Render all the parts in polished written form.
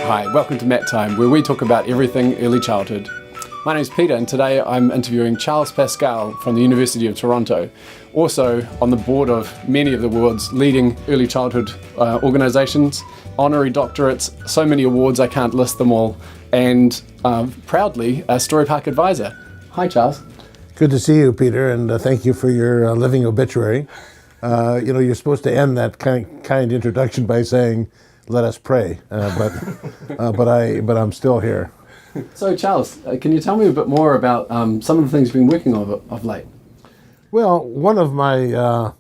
Hi, welcome to Mat Time, where we talk about everything early childhood. My name is Peter, and today I'm interviewing Charles Pascal from the University of Toronto, also on the board of many of the world's leading early childhood organisations, honorary doctorates, so many awards I can't list them all, and proudly a Storypark advisor. Hi, Charles. Good to see you, Peter, and thank you for your living obituary. You're supposed to end that kind introduction by saying, "Let us pray," but I'm still here. So, Charles, can you tell me a bit more about some of the things you've been working on of late? Well, one of my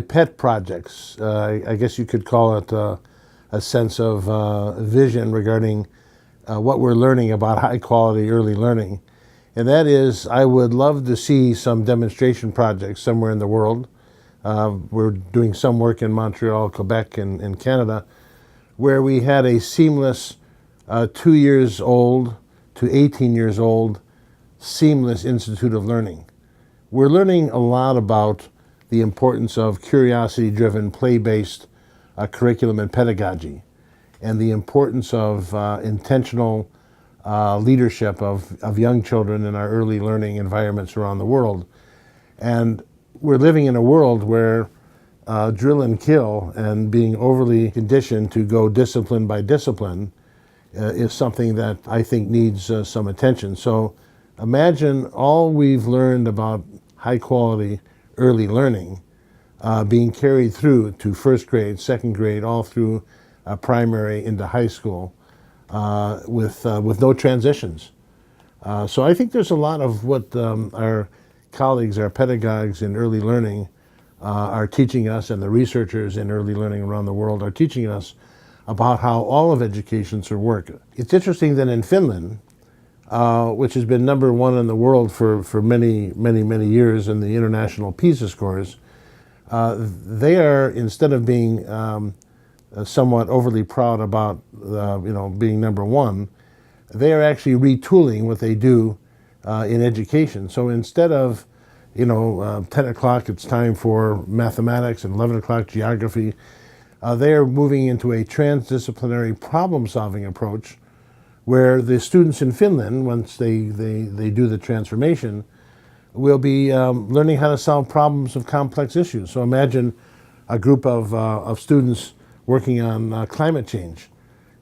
pet projects, I guess you could call it a sense of vision regarding what we're learning about high-quality early learning, and that is I would love to see some demonstration projects somewhere in the world. We're doing some work in Montreal, Quebec, and in Canada, where we had a seamless 2 years old to 18 years old seamless Institute of Learning. We're learning a lot about the importance of curiosity-driven, play-based curriculum and pedagogy, and the importance of intentional leadership of young children in our early learning environments around the world. And we're living in a world where drill and kill and being overly conditioned to go discipline by discipline is something that I think needs some attention. So imagine all we've learned about high quality early learning being carried through to first grade, second grade, all through primary into high school with no transitions. So I think there's a lot of what our colleagues, our pedagogues in early learning are teaching us, and the researchers in early learning around the world are teaching us about how all of education should work. It's interesting that in Finland, which has been number one in the world for many years in the international PISA scores, they are, instead of being somewhat overly proud about being number one, they are actually retooling what they do in education. So instead of 10 o'clock it's time for mathematics and 11 o'clock geography, they are moving into a transdisciplinary problem-solving approach where the students in Finland, once they do the transformation, will be learning how to solve problems of complex issues. So imagine a group of students working on climate change,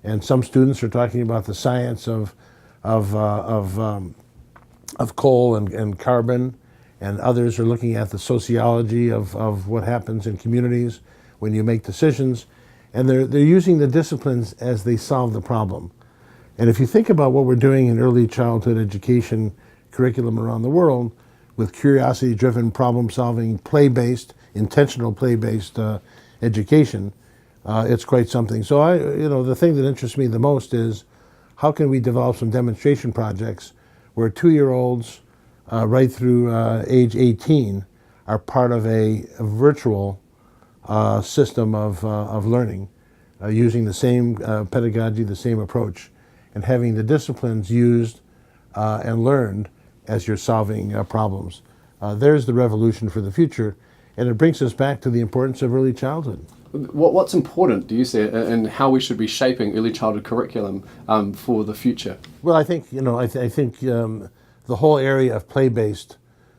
and some students are talking about the science of coal and carbon, and others are looking at the sociology of what happens in communities when you make decisions, and they're using the disciplines as they solve the problem. And if you think about what we're doing in early childhood education curriculum around the world with curiosity-driven, problem-solving, play-based, intentional play-based education, it's quite something. So the thing that interests me the most is how can we develop some demonstration projects where 2-year-olds right through age 18 are part of a virtual system of learning, using the same pedagogy, the same approach, and having the disciplines used and learned as you're solving problems. There's the revolution for the future, and it brings us back to the importance of early childhood. What's important, do you see, and how we should be shaping early childhood curriculum for the future? Well, I think the whole area of play-based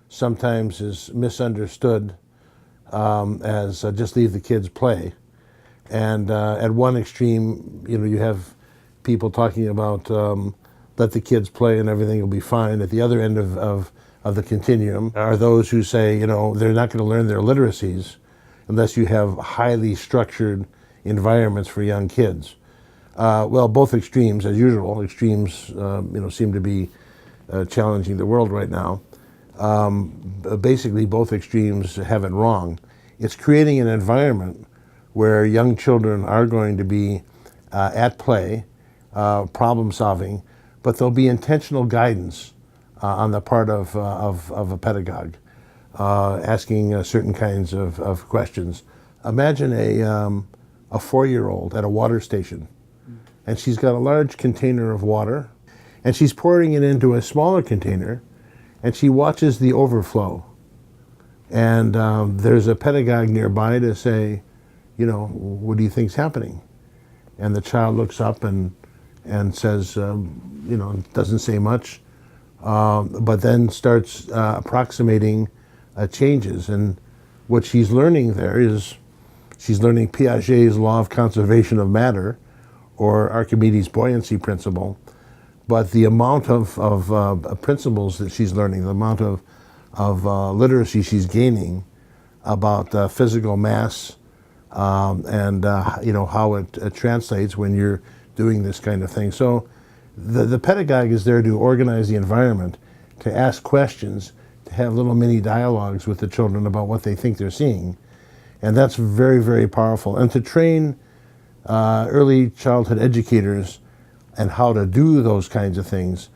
sometimes is misunderstood as just leave the kids play, and at one extreme, you have people talking about let the kids play and everything will be fine. At the other end of the continuum are those who say they're not going to learn their literacies unless you have highly structured environments for young kids. Well, both extremes, as usual, seem to be challenging the world right now. Basically, both extremes have it wrong. It's creating an environment where young children are going to be at play, problem solving, but there'll be intentional guidance on the part of a pedagogue, asking certain kinds of questions. Imagine a 4-year-old at a water station, and she's got a large container of water, and she's pouring it into a smaller container, and she watches the overflow. And there's a pedagogue nearby to say, what do you think's happening? and the child looks up and says, doesn't say much, but then starts approximating changes. And what she's learning there is she's learning Piaget's law of conservation of matter, or Archimedes' buoyancy principle. But the amount of principles that she's learning, the amount of literacy she's gaining about physical mass, and how it translates when you're doing this kind of thing. So the pedagogue is there to organize the environment, to ask questions, to have little mini dialogues with the children about what they think they're seeing. And that's very, very powerful. And to train early childhood educators and how to do those kinds of things,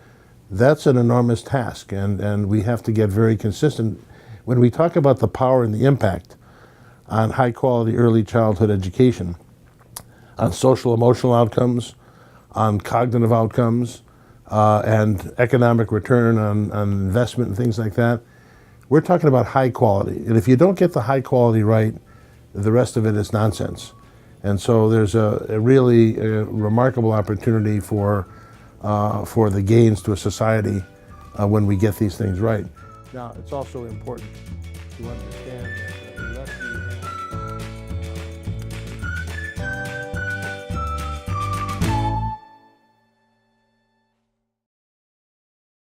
that's an enormous task. And we have to get very consistent. When we talk about the power and the impact on high quality early childhood education, on social emotional outcomes, on cognitive outcomes, and economic return on investment and things like that, we're talking about high quality. And if you don't get the high quality right, the rest of it is nonsense. And so there's a really remarkable opportunity for the gains to a society when we get these things right. Now, it's also important to understand